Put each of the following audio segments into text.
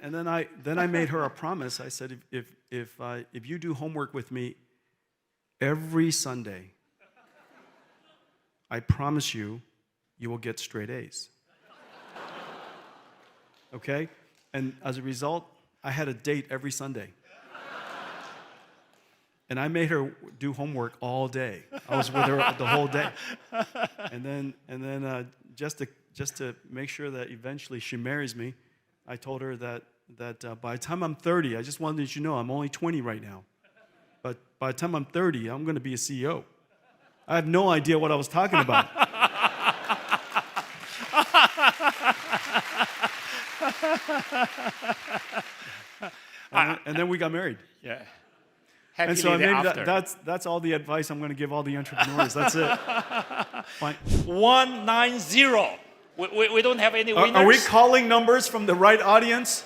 then I made her a promise. I said, if you do homework with me every Sunday, I promise you will get straight A's. Okay? And as a result, I had a date every Sunday. And I made her do homework all day. I was with her the whole day. And then just to make sure that eventually she marries me, I told her that by the time I'm 30, I just wanted to let you know I'm only 20 right now. But by the time I'm 30, I'm going to be a CEO. I have no idea what I was talking about. and then we got married. Yeah. And so maybe that's all the advice I'm going to give all the entrepreneurs. That's it. Fine. 190. We don't have any winners. Are we calling numbers from the right audience?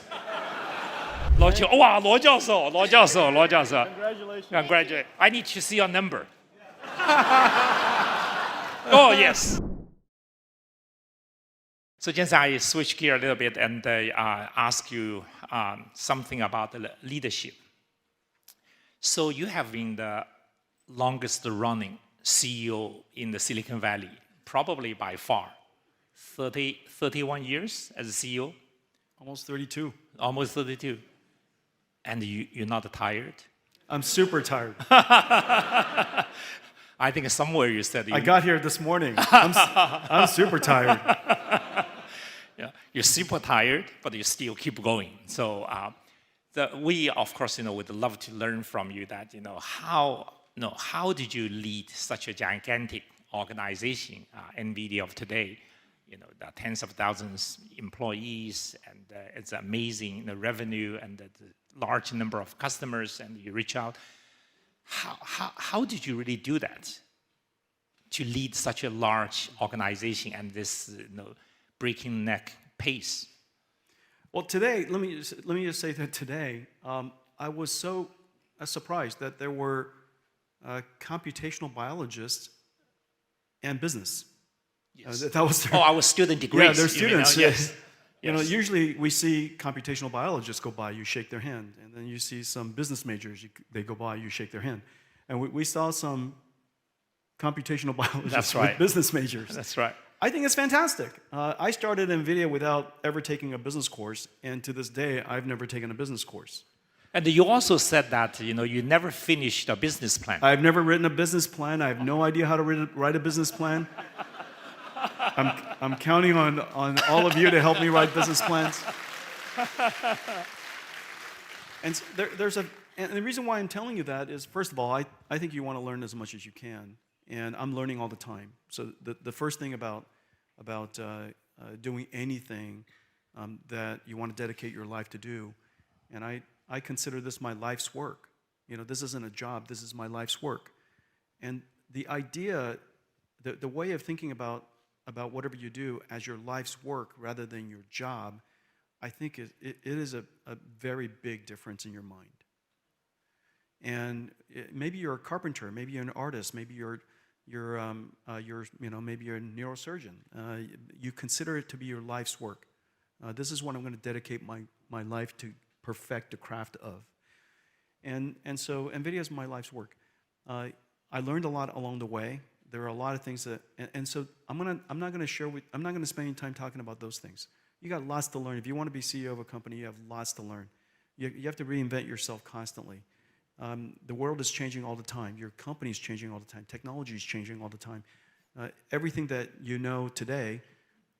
羅教授 Congratulations. Congratulations. I need to see your number. Oh, yes. So Jensen, I switch gear a little bit and ask you something about the leadership. So you have been the longest running CEO in the Silicon Valley, probably by far. 31 years as a CEO? Almost 32. Almost 32. And you're not tired? I'm super tired. I think somewhere you said... I got here this morning. I'm super tired. Yeah, you're super tired, but you still keep going. So we, of course, would love to learn from you that, how did you lead such a gigantic organization, NVIDIA of today? The tens of thousands employees, and it's amazing revenue and the large number of customers, and you reach out. How did you really do that? To lead such a large organization and this breaking neck pace? Well, today, let me just say that today, I was so surprised that there were computational biologists and business. Yes. That was our student degrees. Yeah, they're students. Yes. Usually we see computational biologists go by, you shake their hand, and then you see some business majors, they go by, you shake their hand, and we saw some computational biologists with business majors. That's right. I think it's fantastic. I started NVIDIA without ever taking a business course, and to this day, I've never taken a business course. And you also said that you never finished a business plan. I've never written a business plan. I have no idea how to write a business plan. I'm counting on all of you to help me write business plans. And and the reason why I'm telling you that is, first of all, I think you want to learn as much as you can, and I'm learning all the time. So the first thing about doing anything that you want to dedicate your life to do, and I consider this my life's work. This isn't a job. This is my life's work. And the idea, the way of thinking about whatever you do as your life's work rather than your job, I think it is a very big difference in your mind. And maybe you're a carpenter, maybe you're an artist, maybe you're maybe you're a neurosurgeon. You consider it to be your life's work. This is what I'm going to dedicate my life to perfect the craft of. And so NVIDIA is my life's work. I learned a lot along the way. There are a lot of things that, and so I'm not going to spend any time talking about those things. You got lots to learn. If you want to be CEO of a company, you have lots to learn. You have to reinvent yourself constantly. The world is changing all the time. Your company is changing all the time. Technology is changing all the time. Everything that you know today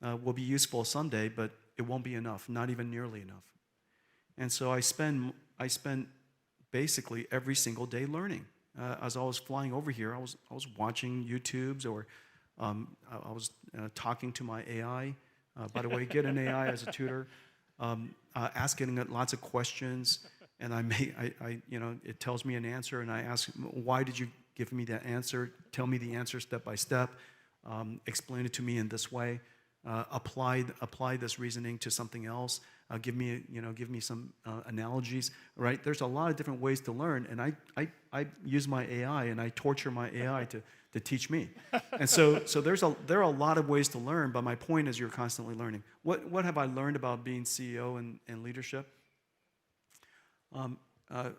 will be useful someday, but it won't be enough, not even nearly enough. And so I spend basically every single day learning. As I was flying over here, I was watching YouTubes, or I was talking to my AI. By the way, get an AI as a tutor. Asking it lots of questions, and it tells me an answer, and I ask, why did you give me that answer? Tell me the answer step by step. Explain it to me in this way. Apply this reasoning to something else. Give me some analogies. Right? There's a lot of different ways to learn, and I use my AI and I torture my AI to teach me. And so there are a lot of ways to learn. But my point is, you're constantly learning. What have I learned about being CEO and leadership?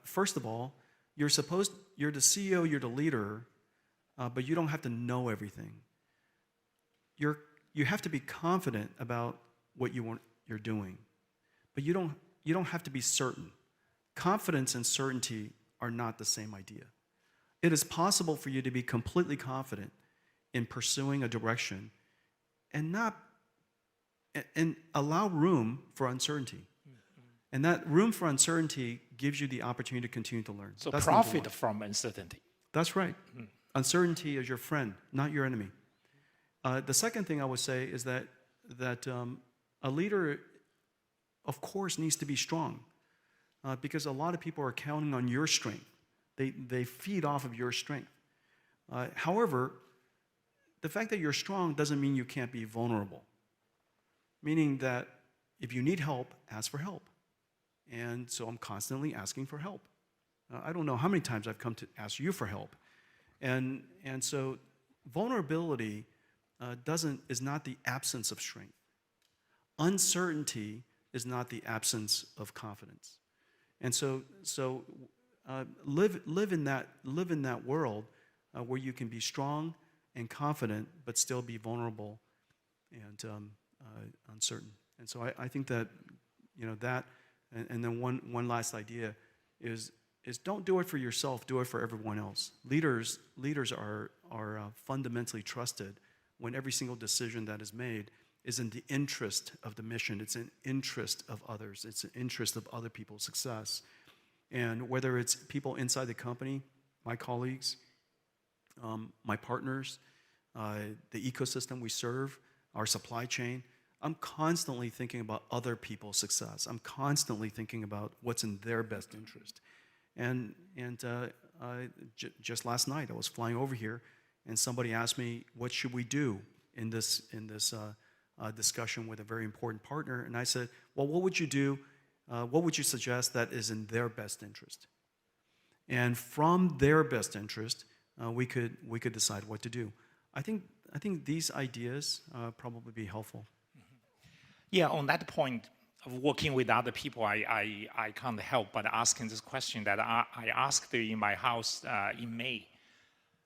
First of all, you're the CEO, you're the leader, but you don't have to know everything. You have to be confident about what you're doing, but you don't have to be certain. Confidence and certainty are not the same idea. It is possible for you to be completely confident in pursuing a direction and allow room for uncertainty. And that room for uncertainty gives you the opportunity to continue to learn. So That's profit from uncertainty. That's right. Uncertainty is your friend, not your enemy. The second thing I would say is that a leader, of course, needs to be strong because a lot of people are counting on your strength. They feed off of your strength. However, the fact that you're strong doesn't mean you can't be vulnerable, meaning that if you need help, ask for help. And so I'm constantly asking for help. I don't know how many times I've come to ask you for help. And so vulnerability is not the absence of strength. Uncertainty is not the absence of confidence. And so live in that world where you can be strong and confident, but still be vulnerable and uncertain. And so I think that that, and then one last idea is don't do it for yourself, do it for everyone else. Leaders are fundamentally trusted when every single decision that is made is in the interest of the mission. It's in interest of others. It's in interest of other people's success. And whether it's people inside the company, my colleagues, my partners, the ecosystem we serve, our supply chain, I'm constantly thinking about other people's success. I'm constantly thinking about what's in their best interest. And just last night, I was flying over here, and somebody asked me, what should we do in this discussion with a very important partner? And I said, well, what would you do? What would you suggest that is in their best interest? And from their best interest, we could decide what to do. I think these ideas probably be helpful. Yeah, on that point of working with other people, I can't help but asking this question that I asked in my house in May.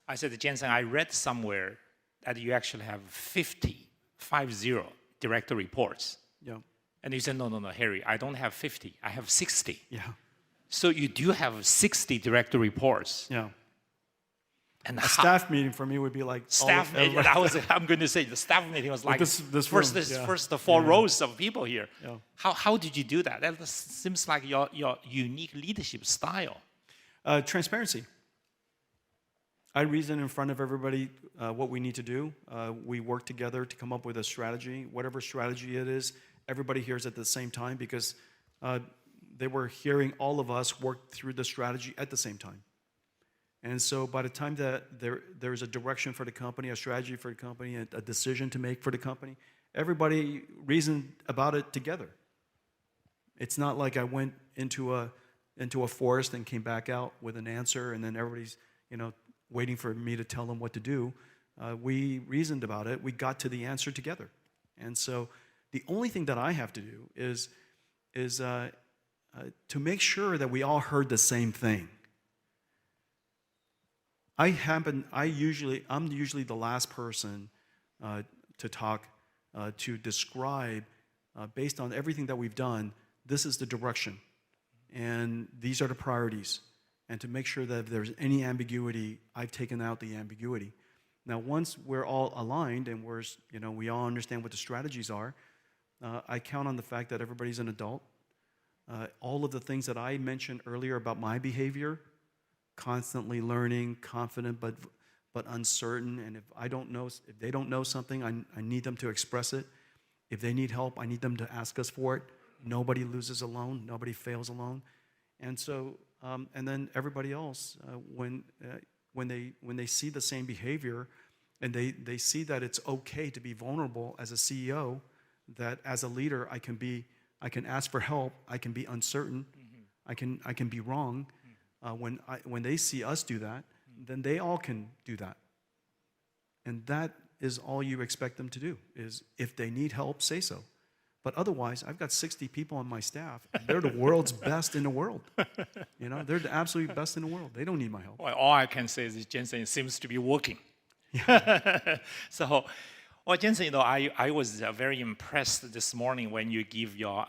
I said, Jensen, I read somewhere that you actually have 50 direct reports. Yeah. And you said, no, Harry, I don't have 50, I have 60. Yeah. So you do have 60 direct reports. Yeah. And a staff meeting for me would be like staff meeting. I'm going to say the staff meeting was like this first the four rows of people here. Yeah. How did you do that? That seems like your unique leadership style. Transparency. I reason in front of everybody what we need to do. We work together to come up with a strategy, whatever strategy it is. Everybody hears at the same time because they were hearing all of us work through the strategy at the same time. And so by the time that there's a direction for the company, a strategy for the company, a decision to make for the company, everybody reasoned about it together. It's not like I went into a forest and came back out with an answer and then everybody's waiting for me to tell them what to do. We reasoned about it. We got to the answer together. And so the only thing that I have to do is to make sure that we all heard the same thing. I'm usually the last person to talk, to describe, based on everything that we've done, this is the direction, and these are the priorities, and to make sure that if there's any ambiguity, I've taken out the ambiguity. Now, once we're all aligned and we all understand what the strategies are, I count on the fact that everybody's an adult. All of the things that I mentioned earlier about my behavior, constantly learning, confident but uncertain, and if they don't know something, I need them to express it. If they need help, I need them to ask us for it. Nobody loses alone. Nobody fails alone. And so, and then everybody else, when they see the same behavior, and they see that it's okay to be vulnerable as a CEO, that as a leader I can ask for help. I can be uncertain. Mm-hmm. I can be wrong. When they see us do that, then they all can do that. And that is all you expect them to do, is if they need help, say so. But otherwise, I've got 60 people on my staff. They're the world's best in the world. They're the absolute best in the world. They don't need my help. Well, all I can say is Jensen seems to be working. So, well, Jensen, I was very impressed this morning when you give your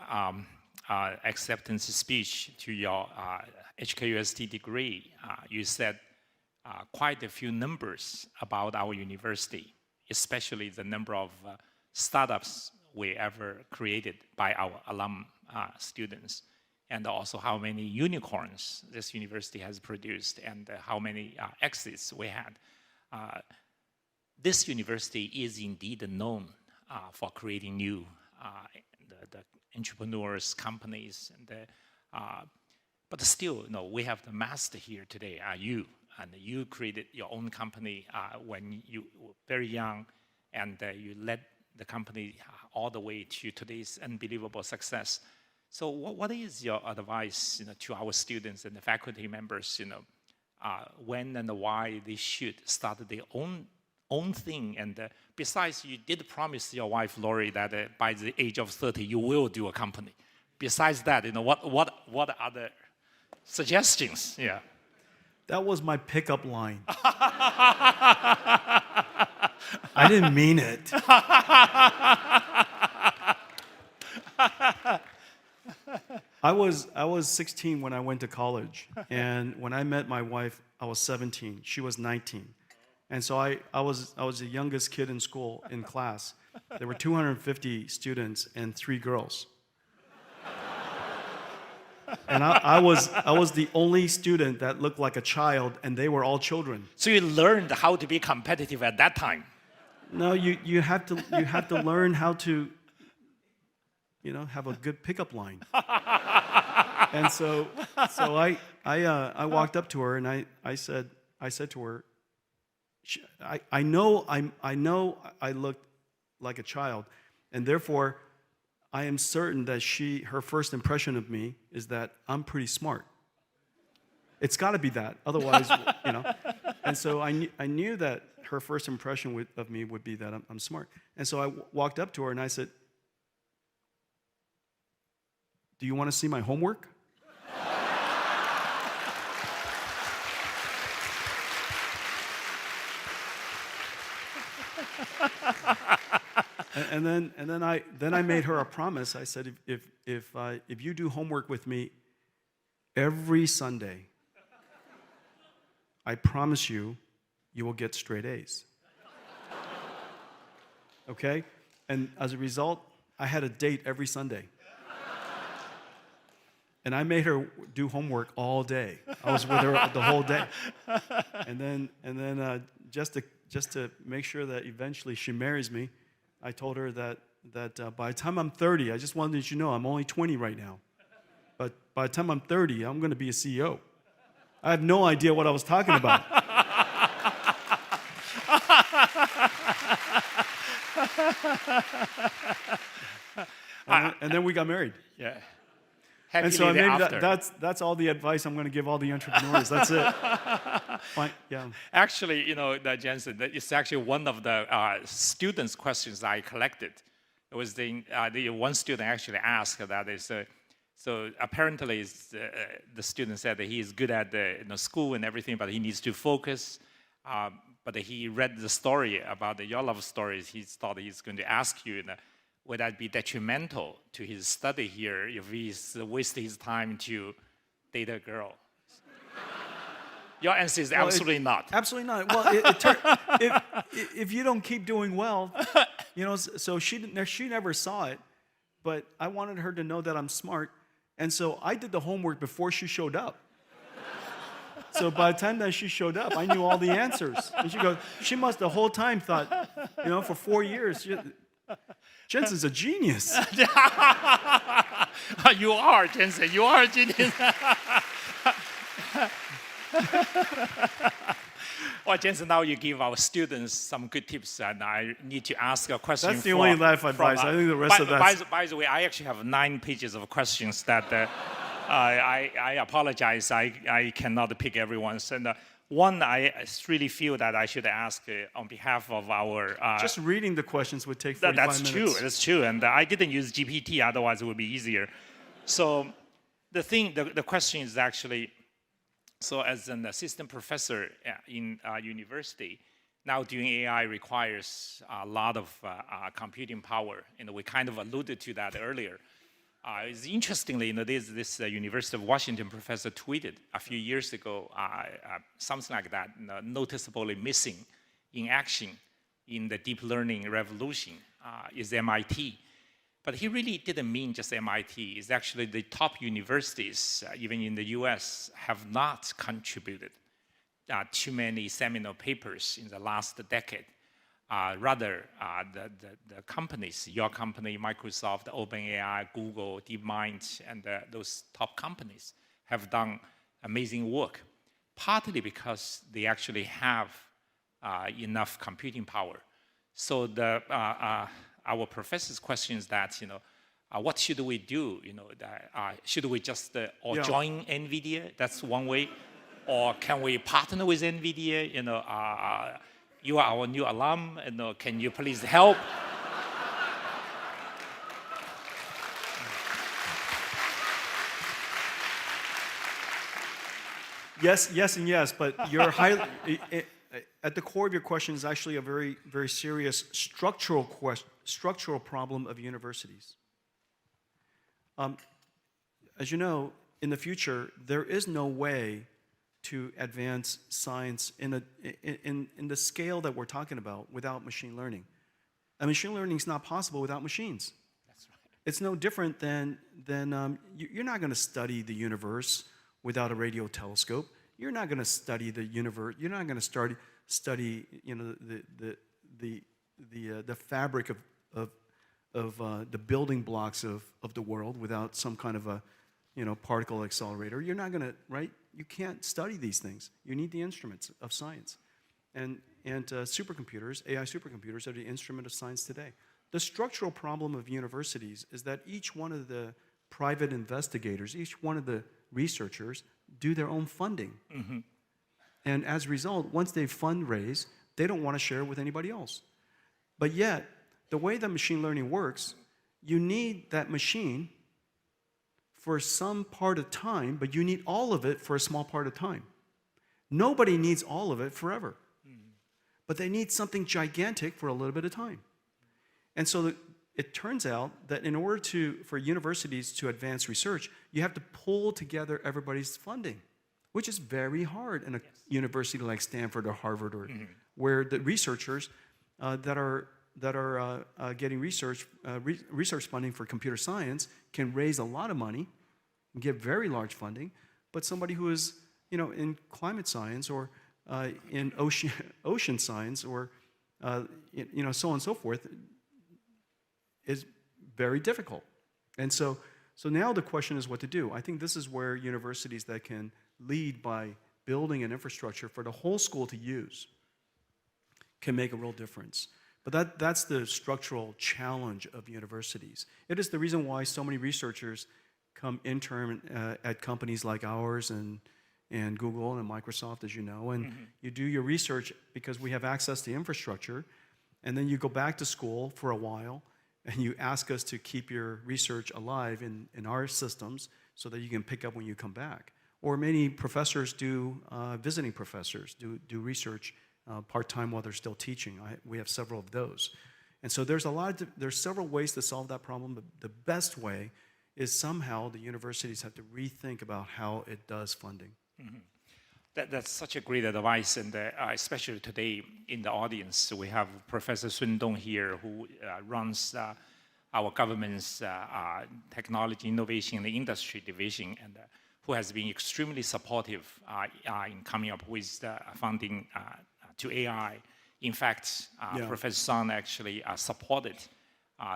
acceptance speech to your HKUST degree. You said quite a few numbers about our university, especially the number of startups we ever created by our alum students, and also how many unicorns this university has produced, and how many exits we had. This university is indeed known for creating new the entrepreneurs, companies, and but still, we have the master here today, you. And you created your own company when you were very young, and you led the company all the way to today's unbelievable success. So what is your advice to our students and the faculty members, when and why they should start their own thing? And besides, you did promise your wife, Lori, that by the age of 30, you will do a company. Besides that, what are the suggestions? Yeah. That was my pickup line. I didn't mean it. I was 16 when I went to college, and when I met my wife, I was 17. She was 19, and so I was the youngest kid in school in class. There were 250 students and 3 girls. And I was the only student that looked like a child, and they were all children. So you learned how to be competitive at that time. No, you have to learn how to, have a good pickup line. And so I walked up to her and I said to her, I know I looked like a child, and therefore I am certain that her first impression of me is that I'm pretty smart. It's got to be that, otherwise, And so I knew that her first impression of me would be that I'm smart. And so I walked up to her and I said, "Do you want to see my homework?" And then I made her a promise. I said, if you do homework with me every Sunday, I promise you will get straight A's. Okay? And as a result, I had a date every Sunday. And I made her do homework all day. I was with her the whole day. And then just to make sure that eventually she marries me, I told her that by the time I'm 30, I just wanted you to know I'm only 20 right now. But by the time I'm 30, I'm going to be a CEO. I have no idea what I was talking about. And then we got married. Yeah. And so that's all the advice I'm going to give all the entrepreneurs. That's it. Fine. Yeah. Actually, Jensen, it's actually one of the students' questions I collected. It was the one student actually asked that is, so apparently the student said that he is good at school and everything, but he needs to focus. But he read the story about your love stories. He thought he's going to ask you, would that be detrimental to his study here if he's wasting his time to date a girl? Your answer is absolutely not. Absolutely not. Well, if you don't keep doing well, so she never saw it, but I wanted her to know that I'm smart, and so I did the homework before she showed up. So by the time that she showed up, I knew all the answers. And she must the whole time thought, for 4 years, Jensen's a genius. You are, Jensen. You are a genius. Well, Jensen, now you give our students some good tips, and I need to ask a question. That's the only life advice. I think the rest of that. By the way, I actually have 9 pages of questions that I apologize. I cannot pick everyone's. And One, I really feel that I should ask on behalf of our... Just reading the questions would take 45 that's minutes. True, that's true. And I didn't use GPT, otherwise it would be easier. So the question is actually, so as an assistant professor in university, now doing AI requires a lot of computing power. We kind of alluded to that earlier. It's interestingly, this University of Washington professor tweeted a few years ago something like that, noticeably missing in action in the deep learning revolution is MIT. But he really didn't mean just MIT. It's actually the top universities, even in the US, have not contributed too many seminal papers in the last decade. Rather, the companies, your company, Microsoft, OpenAI, Google, DeepMind, and those top companies have done amazing work, partly because they actually have enough computing power. So our professor's question is that, what should we do? Should we just all join NVIDIA? That's one way. Or can we partner with NVIDIA? You are our new alum, can you please help? Yes, and yes, but you're at the core of your question is actually a very, very serious structural problem of universities. As you know, in the future, there is no way to advance science in the scale that we're talking about without machine learning. And machine learning is not possible without machines. That's right. It's no different than you're not going to study the universe without a radio telescope. You're not going to study the universe. You're not going to study the fabric of the building blocks of the world without some kind of a particle accelerator. You're not going to, right? You can't study these things. You need the instruments of science. And supercomputers, AI supercomputers, are the instrument of science today. The structural problem of universities is that each one of the private investigators, each one of the researchers, do their own funding. Mm-hmm. And as a result, once they fundraise, they don't want to share it with anybody else. But yet, the way that machine learning works, you need that machine for some part of time, but you need all of it for a small part of time. Nobody needs all of it forever. But they need something gigantic for a little bit of time. And so it turns out that in order for universities to advance research, you have to pull together everybody's funding, which is very hard in a university like Stanford or Harvard, or where the researchers that are getting research funding for computer science can raise a lot of money and get very large funding, but somebody who is in climate science or in ocean science or so on and so forth is very difficult. And so now the question is what to do. I think this is where universities that can lead by building an infrastructure for the whole school to use can make a real difference. But that's the structural challenge of universities. It is the reason why so many researchers come intern at companies like ours and Google and Microsoft, as you know, and you do your research because we have access to infrastructure, and then you go back to school for a while, and you ask us to keep your research alive in our systems so that you can pick up when you come back. Or many professors do, visiting professors do research part-time while they're still teaching. We have several of those. And so there's several ways to solve that problem, but the best way is somehow the universities have to rethink about how it does funding. Mm-hmm. That's such a great advice, and especially today in the audience, we have Professor Sun Dong here, who runs our government's technology, innovation, and industry division, and who has been extremely supportive in coming up with funding to AI. In fact, Professor Sun actually supported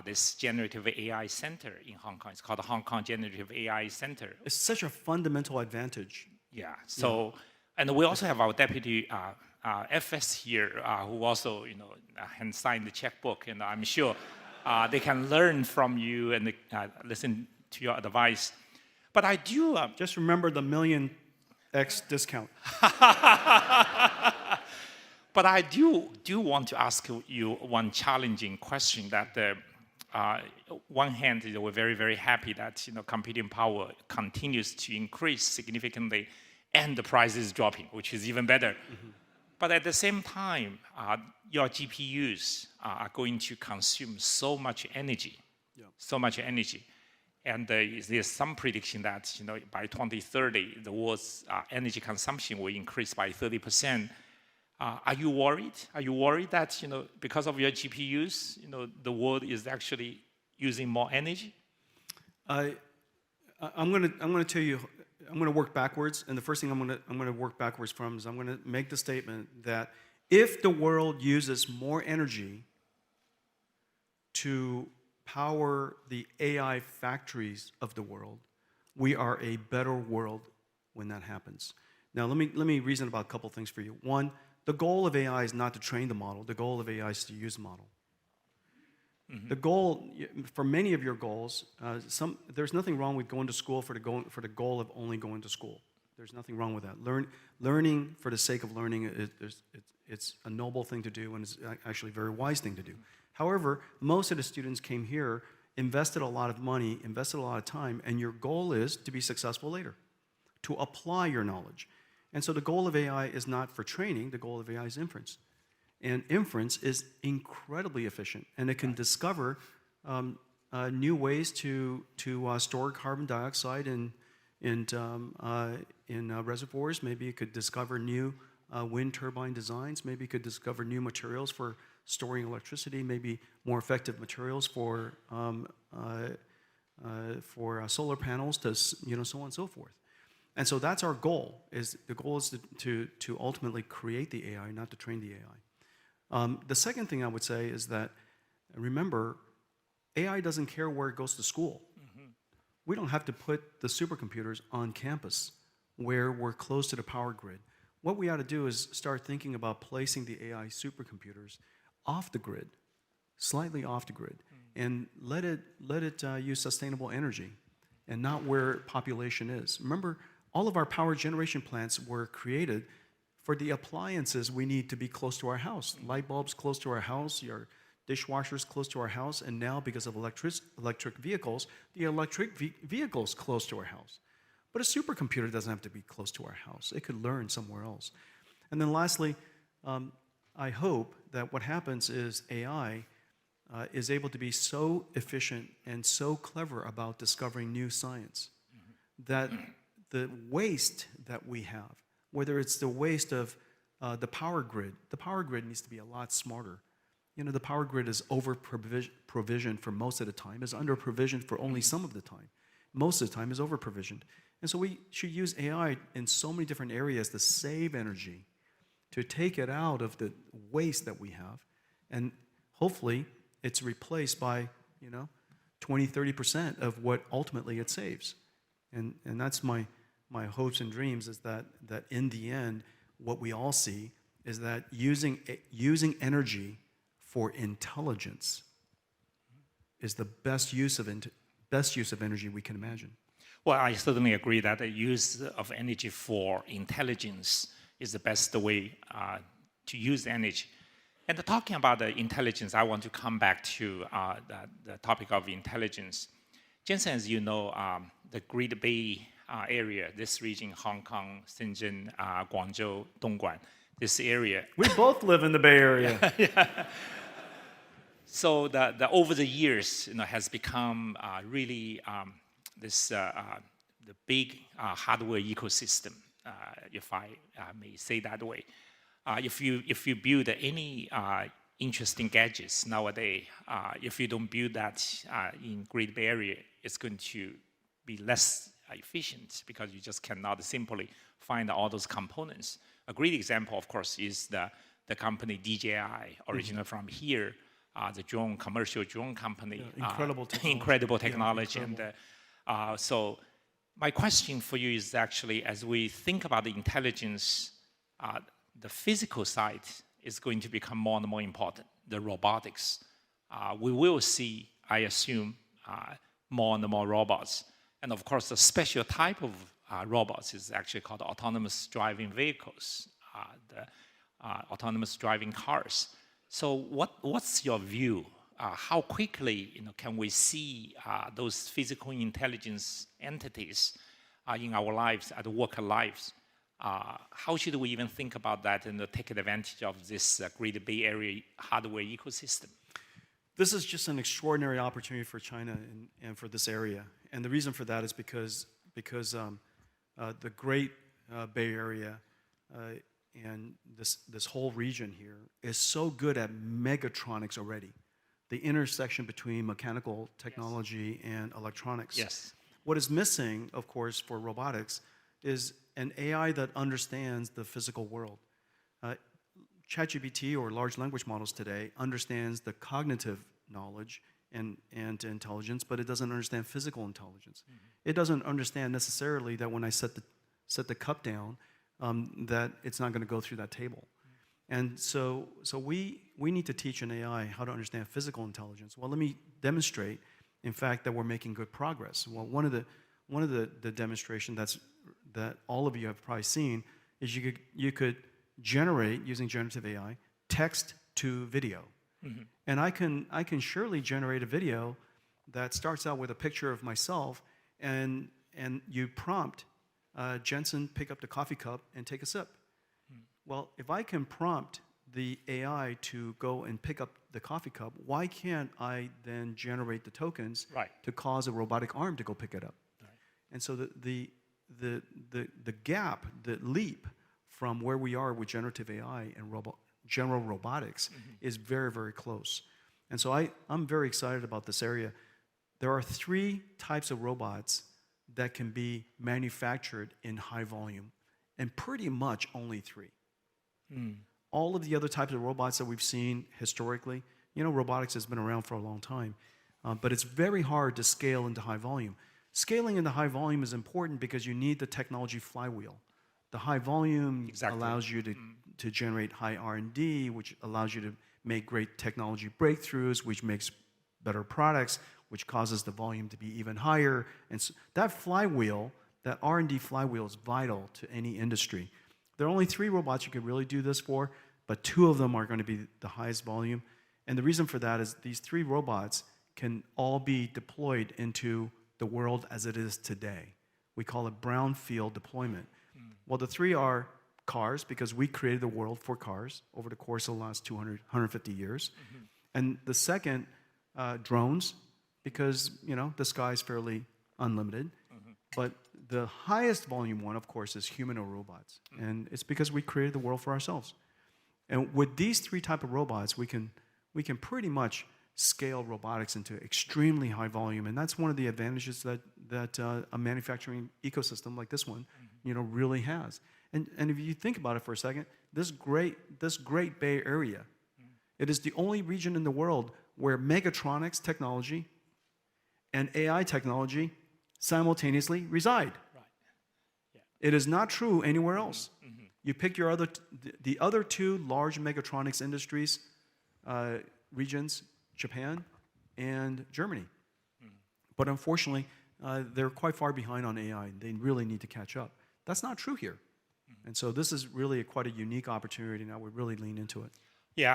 this generative AI center in Hong Kong. It's called the Hong Kong Generative AI Center. It's such a fundamental advantage. Yeah. So, and we also have our deputy FS here, who also, can sign the checkbook, and I'm sure they can learn from you and listen to your advice. But I do just remember the million X discount. But I do want to ask you one challenging question that one hand, we're very, very happy that computing power continues to increase significantly and the price is dropping, which is even better. Mm-hmm. But at the same time, your GPUs are going to consume so much energy, so much energy. And there's some prediction that by 2030, the world's energy consumption will increase by 30%. Are you worried? Are you worried that because of your GPUs, the world is actually using more energy? I'm going to tell you. I'm going to work backwards, and the first thing I'm going to work backwards from is I'm going to make the statement that if the world uses more energy to power the AI factories of the world, we are a better world when that happens. Now, let me reason about a couple things for you. One, the goal of AI is not to train the model. The goal of AI is to use the model. Mm-hmm. The goal, for many of your goals, there's nothing wrong with going to school for the goal of only going to school. There's nothing wrong with that. Learning for the sake of learning, it's a noble thing to do, and it's actually a very wise thing to do. However, most of the students came here, invested a lot of money, invested a lot of time, and your goal is to be successful later, to apply your knowledge. And so the goal of AI is not for training, the goal of AI is inference. And inference is incredibly efficient, and it can discover new ways to store carbon dioxide in reservoirs. Maybe it could discover new wind turbine designs. Maybe it could discover new materials for storing electricity. Maybe more effective materials for solar panels, to so on and so forth. And so that's our goal. The goal is to ultimately create the AI, not to train the AI. The second thing I would say is that, remember, AI doesn't care where it goes to school. Mm-hmm. We don't have to put the supercomputers on campus where we're close to the power grid. What we ought to do is start thinking about placing the AI supercomputers off the grid, slightly off the grid, and let it use sustainable energy and not where population is. Remember, all of our power generation plants were created for the appliances we need to be close to our house. Light bulbs close to our house, your dishwashers close to our house, and now because of electric vehicles, the electric vehicles close to our house. But a supercomputer doesn't have to be close to our house. It could learn somewhere else. And then lastly, I hope that what happens is AI is able to be so efficient and so clever about discovering new science that the waste that we have, whether it's the waste of the power grid needs to be a lot smarter. The power grid is over-provisioned for most of the time, is under-provisioned for only some of the time. Most of the time is over-provisioned. And so we should use AI in so many different areas to save energy, to take it out of the waste that we have, and hopefully it's replaced by 20-30% of what ultimately it saves. And that's my hopes and dreams, is that in the end, what we all see is that using energy for intelligence is the best use of energy we can imagine. Well, I certainly agree that the use of energy for intelligence is the best way to use energy. And talking about the intelligence, I want to come back to the topic of intelligence. Jensen, as you know, the Great Bay Area, this region, Hong Kong, Shenzhen, Guangzhou, Dongguan, this area. We both live in the Bay Area. Yeah. So the over the years, has become really the big hardware ecosystem, if I may say that way. If you build any interesting gadgets nowadays, if you don't build that in Great Bay Area, it's going to be less efficient because you just cannot simply find all those components. A great example, of course, is the company DJI, originally from here, the commercial drone company. Yeah, incredible technology. Incredible technology. Yeah, incredible. And so my question for you is actually, as we think about the intelligence, the physical side is going to become more and more important, the robotics. We will see, I assume, more and more robots. And of course, a special type of robots is actually called autonomous driving vehicles, autonomous driving cars. So what's your view? How quickly can we see those physical intelligence entities in our lives, at work lives? How should we even think about that and take advantage of this Great Bay Area hardware ecosystem? This is just an extraordinary opportunity for China and for this area. And the reason for that is because the Great Bay Area and this whole region here is so good at megatronics already. The intersection between mechanical technology and electronics. Yes. What is missing, of course, for robotics is an AI that understands the physical world. ChatGPT or large language models today understands the cognitive knowledge and intelligence, but it doesn't understand physical intelligence. It doesn't understand necessarily that when I set the cup down, that it's not going to go through that table. And so we need to teach an AI how to understand physical intelligence. Well, let me demonstrate, in fact, that we're making good progress. Well, one of the demonstration that all of you have probably seen is you could generate, using generative AI, text to video. And I can surely generate a video that starts out with a picture of myself, and you prompt Jensen, pick up the coffee cup and take a sip. Well, if I can prompt the AI to go and pick up the coffee cup, why can't I then generate the tokens to cause a robotic arm to go pick it up? And so the gap, the leap from where we are with generative AI and general robotics is very, very close. And so I'm very excited about this area. There are 3 types of robots that can be manufactured in high volume, and pretty much only 3. All of the other types of robots that we've seen historically, robotics has been around for a long time, but it's very hard to scale into high volume. Scaling into high volume is important because you need the technology flywheel. The high volume allows you to generate high R&D, which allows you to make great technology breakthroughs, which makes better products, which causes the volume to be even higher. And so that flywheel, that R&D flywheel, is vital to any industry. There are only 3 robots you can really do this for, but 2 of them are going to be the highest volume. And the reason for that is these 3 robots can all be deployed into the world as it is today. We call it brownfield deployment. Well, the 3 are cars, because we created the world for cars over the course of the last 150 years. And the second, drones, because, the sky is fairly unlimited. But the highest volume one, of course, is humanoid robots. And it's because we created the world for ourselves. And with these 3 types of robots, we can pretty much scale robotics into extremely high volume. And that's one of the advantages that a manufacturing ecosystem like this one, really has. And if you think about it for a second, this great Bay Area, it is the only region in the world where megatronics technology and AI technology simultaneously reside. It is not true anywhere else. You pick the other 2 large megatronics industries, regions, Japan and Germany. But unfortunately, they're quite far behind on AI. They really need to catch up. That's not true here. And so this is really quite a unique opportunity, and I would really lean into it. Yeah,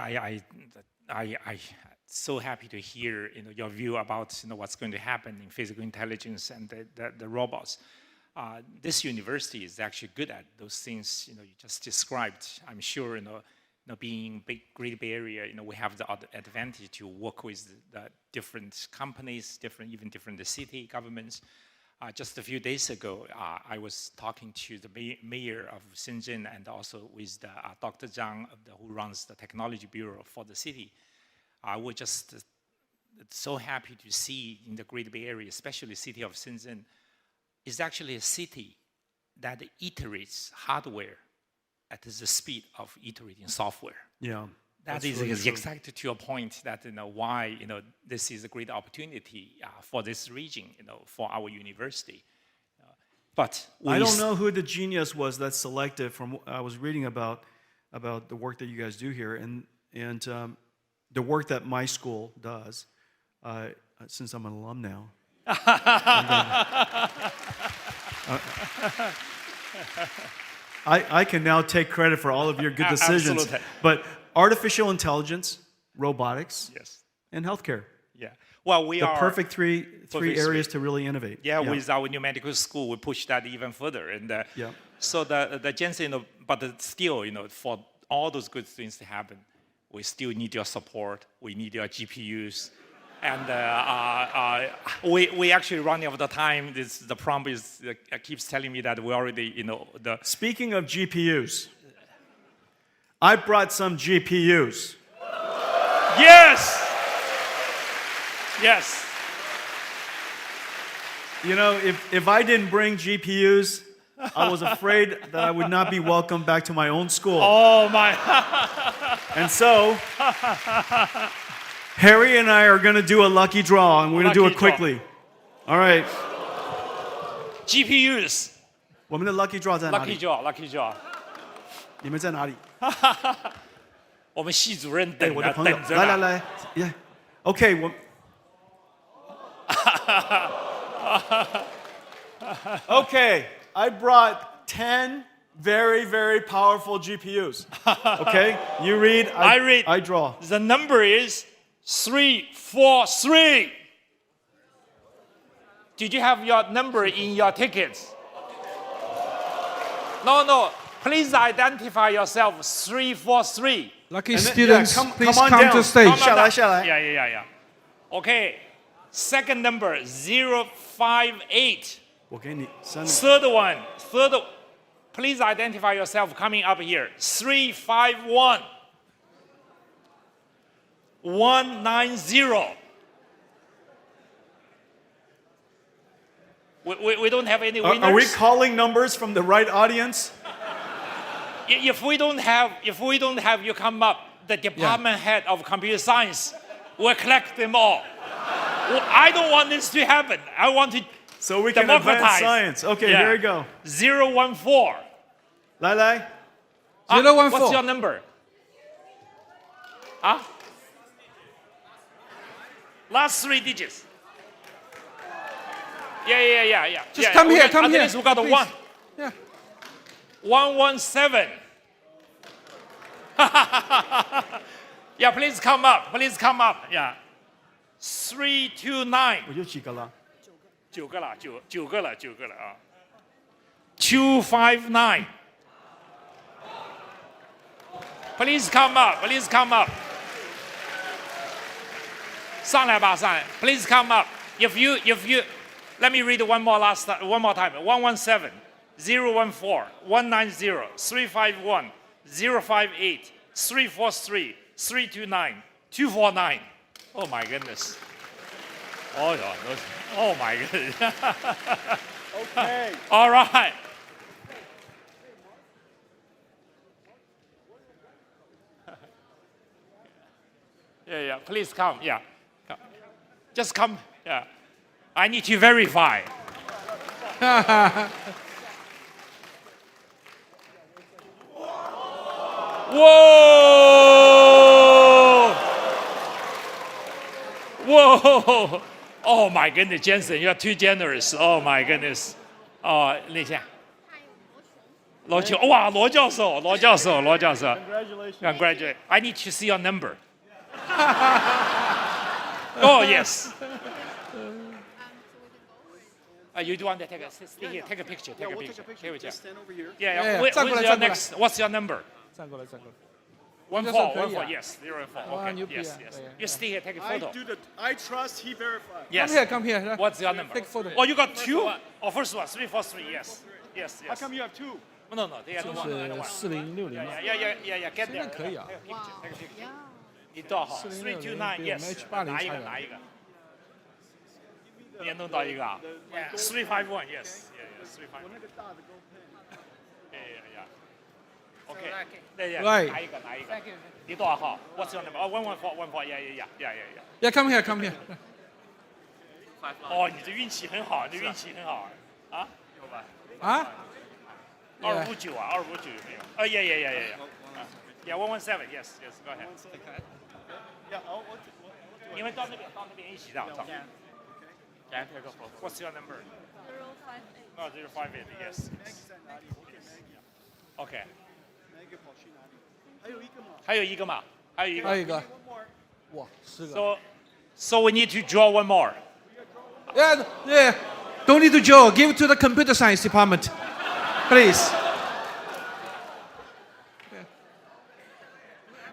I so happy to hear your view about what's going to happen in physical intelligence and the robots. This university is actually good at those things you just described. I'm sure being Great Bay Area, we have the advantage to work with the different companies, even different city governments. Just a few days ago, I was talking to the mayor of Shenzhen and also with Dr. Zhang, who runs the technology bureau for the city. We're just so happy to see in the Great Bay Area, especially the city of Shenzhen, is actually a city that iterates hardware at the speed of iterating software. Yeah. That is really exactly to your point that why this is a great opportunity for this region, for our university. But I don't know who the genius was that selected from. I was reading about the work that you guys do here, and the work that my school does. Since I'm an alum now. I can now take credit for all of your good decisions. Absolutely. But artificial intelligence, robotics, Yes. and healthcare. Yeah. Well, we The are perfect three Perfect areas to really innovate. Yeah, with our new medical school, we push that even further. And Yeah. so the Jensen, but still, for all those good things to happen, we still need your support. We need your GPUs. And we actually running out of the time. The prompt keeps telling me that we already, Speaking of GPUs, I brought some GPUs. Yes! Yes. If I didn't bring GPUs, I was afraid that I would not be welcomed back to my own school. Oh, my. And so, Harry and I are going to do a lucky draw, and we're going to do it Lucky draw. quickly. All right. GPUs. 我们的 lucky draw 在哪 Lucky 里？ draw, lucky draw. 你们在哪里？我们系主任哎，等着我的朋友，等着呢。来， OK， Okay, I brought 10 very, very powerful GPUs. Okay, you read, I read. I draw. The number is 343. Did you have your number in your tickets? No. Please identify yourself. 343. Lucky And then- students, yeah, please come on come down. to stage. 下来，下来。 Yeah. Okay. Second number 058. 我给你三。 Third one. Please identify yourself coming up here. 351. 190. We don't have any winners. Are we calling numbers from the right audience? If we don't have you come up, the department head of computer science will collect them all. I don't want this to happen. I want to So we can advance science. Okay, Yeah. here we go. 014. 来， 014. What's your number? Last 3 digits. Yeah. Just come here, come at here, least we got a please. 1. Yeah. 117. Yeah, please come up. Yeah. 329. 我有几个了？ 9个了啊。259. Please come up. 上来吧。Please come up. If you, let me read one more time. 117, 014, 190, 351, 058, 343, 329, 249. Oh my goodness. Oh my goodness. Okay. All right. Yeah. Please come. Yeah. Come. Just come. Yeah. I need to verify. Whoa! Oh my goodness, Jensen, you are too generous. Oh my goodness. 等一下。罗教授。 Congratulations. I need to see your number. Oh yes. You do want to take a picture. Take a picture. Just stand over here. Yeah. Yeah, What's your next? What's your number? 站过来。 14. Yes, 014. Okay. Yes. You stay here, take a photo. I trust he verified. Yes. Come here. What's your number? Take photo. Oh, you got 2? Oh, first one, 343. Yes. How come you have two? No. They are the one. 是4060嘛？ Yeah. Get 现 there. 在可以啊。 Take a picture. 你多少？329. Yes. 拿一个。你也弄到一个啊？351. Yes. 351. Yeah. Okay. 对。拿一个。你多少号？What's your number? 114. Yeah. Yeah, come here. 哦，你这运气很好啊！有吧？啊？259啊，259有没有？Yeah. Yeah, 117. Yes. Go ahead. 你们到那边一起照。Jack, what's your number? 058. No, 058, yes. Okay. 还有一个嘛？还有一个。还有一个，哇，10个。 So we need to draw one more. Yeah, yeah. Don't need to draw. Give it to the computer science department, please.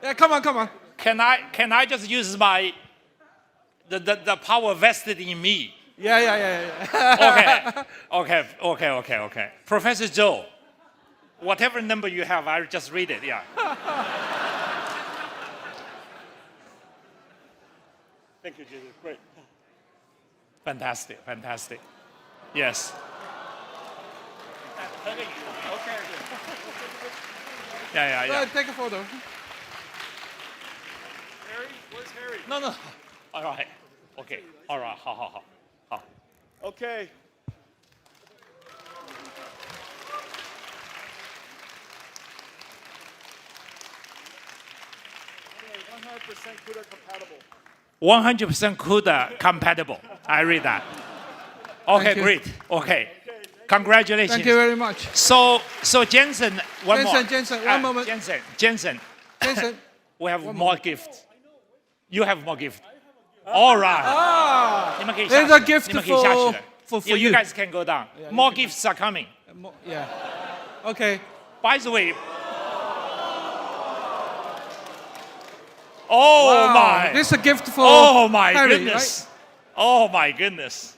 Yeah, come on. Can I just use my the power vested in me? Yeah. Okay. Professor Zhou, whatever number you have, I'll just read it. Yeah. Thank you, Jesus. Great. Fantastic. Yes. Okay. Yeah. Take a photo. Harry, where's Harry? No. All right. Okay. All right. 好。 Okay. compatible. 100% CUDA compatible. I read that. Okay, Thank you. great. Okay. Congratulations. Thank you very much. So Jensen, one more. Jensen, one moment. Jensen, Jensen. we have more gifts. You have more gifts. All right. 你们可以下去。 There's a gift 你们可以下去了。 for You you. guys can go down. More gifts are coming. Yeah. Okay. By the way. Oh Wow. my. This is a gift for Oh my Harry, goodness. Oh my goodness.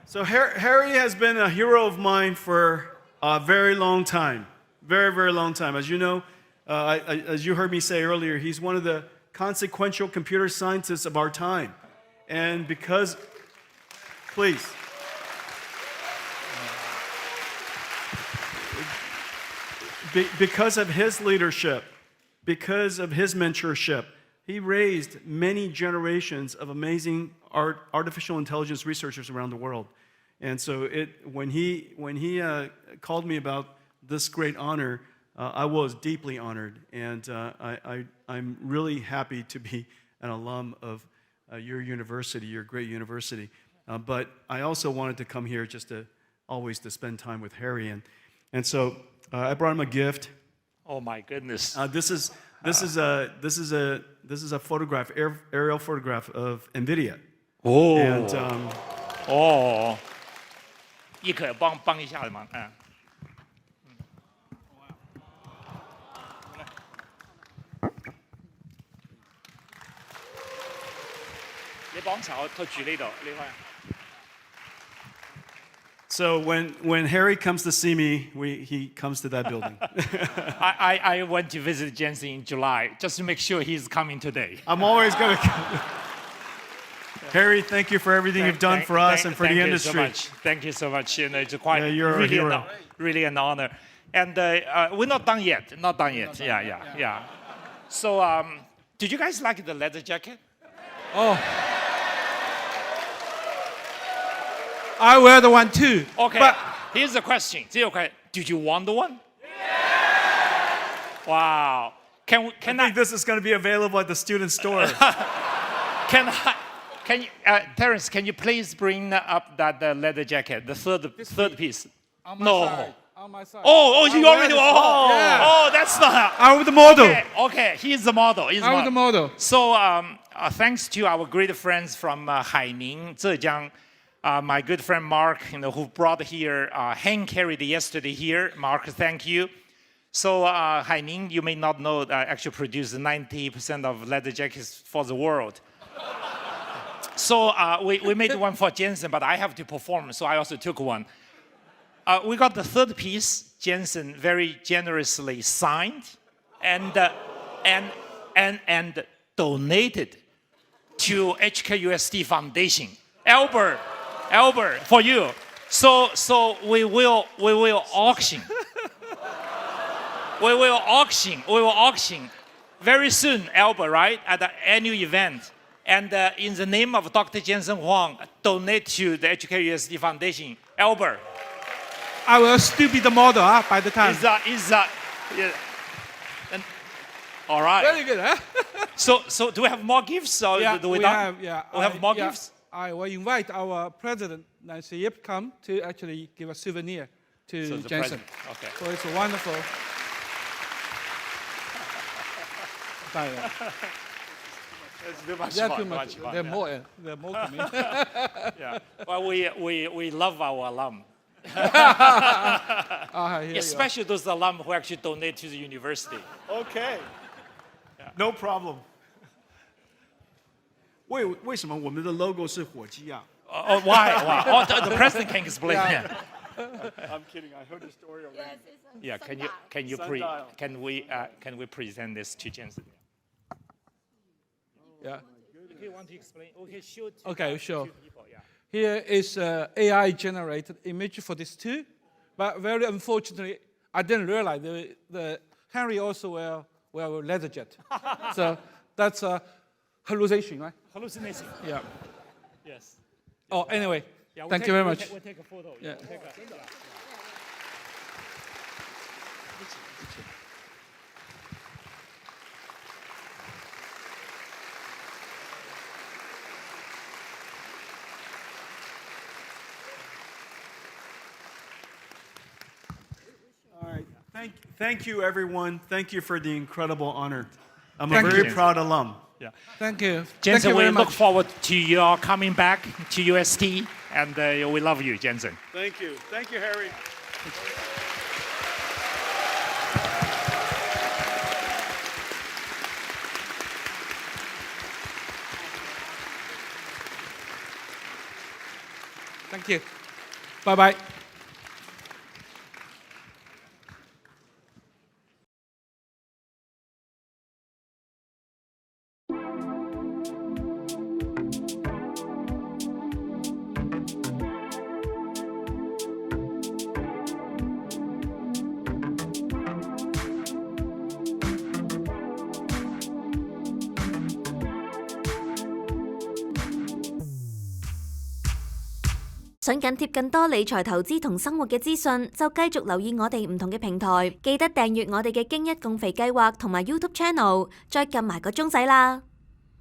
So Harry has been a hero of mine for a very long time. Very, very long time. As you know, as you heard me say earlier, he's one of the consequential computer scientists of our time. And because of his leadership, because of his mentorship, he raised many generations of amazing artificial intelligence researchers around the world. And so when he called me about this great honor, I was deeply honored. And I'm really happy to be an alum of your university, your great university. But I also wanted to come here just to spend time with Harry. And so I brought him a gift. Oh my goodness. This is a photograph, aerial photograph of NVIDIA. Oh. And 亦可帮一下的忙，你幫手佢住呢度，呢塊。 So when Harry comes to see me, he comes to that building. I went to visit Jensen in July just to make sure he's coming today. I'm always going to come. Harry, thank you for everything you've done for us and for the industry. Thank you so much. And it's quite you're a hero. Really an honor. And we're not done yet. Yeah. So did you guys like the leather jacket? Oh. I wear the one too. Okay. But here's the question. Did you want the one? Wow. Can I think this is going to be available at the student store. Terrence, can you please bring up that leather jacket, the third piece? on my No. side. On my side. Oh, you I already. wear this- Yeah. Oh, that's not. I'm the model. Okay, he's the model. I'm the model. So, thanks to our great friends from Haining, Zhejiang, my good friend Mark, who brought here, hand carried yesterday here. Mark, thank you. So, Haining, you may not know, actually produced 90% of leather jackets for the world. So, we made one for Jensen, but I have to perform, so I also took one. We got the third piece. Jensen very generously signed and donated to HKUST Foundation. Albert, for you. So we will auction. We will auction very soon, Albert, right, at the annual event. And in the name of Dr. Jensen Huang, donate to the HKUST Foundation. Albert. I will still be the model by the time. All right. Very good, huh? So do we have more gifts? Or Yeah, do we we not? have. Yeah, We have more gifts? I will invite our president, Nancy Yip, come to actually give a souvenir to So the Jensen. president. Okay. So it's a wonderful. It's too much They're fun, too much. fun, They're yeah. more. They're more coming. Yeah. Well, we love our alum. Here you are. Especially those alum who actually donate to the university. Okay. No problem. 为什么我们的 logo 是火鸡啊？ Oh, why? Why? Oh, the president can explain. Yeah. Yeah. I'm kidding. I heard the story already. Yes, it's a Yeah. sundial. Can we present this to Jensen? Yeah. Okay, want to explain? Okay, show. Okay, sure. People, yeah. Here is AI generated image for this too, but very unfortunately, I didn't realize the Henry also wear a leather jet. So that's a hallucination, right? Hallucination. Yeah. Yes. Oh, anyway, Yeah, thank you very much. We'll take a photo. Yeah. We'll take a, yeah. All right. Thank you, everyone. Thank you for the incredible honor. I'm Thank a very you. proud alum. Yeah. Thank you. Thank Jensen, you we very look much. forward to your coming back to UST, and we love you, Jensen. Thank you. Thank you, Harry. Thank you. Bye-bye. Hãy subscribe cho kênh Ghiền Mì Gõ để không bỏ lỡ 想緊貼更多理財投資同生活嘅資訊，就繼續留意我哋唔同嘅平台，記得訂閱我哋嘅經一共肥計劃同埋 YouTube Channel，再撳埋個鐘仔啦！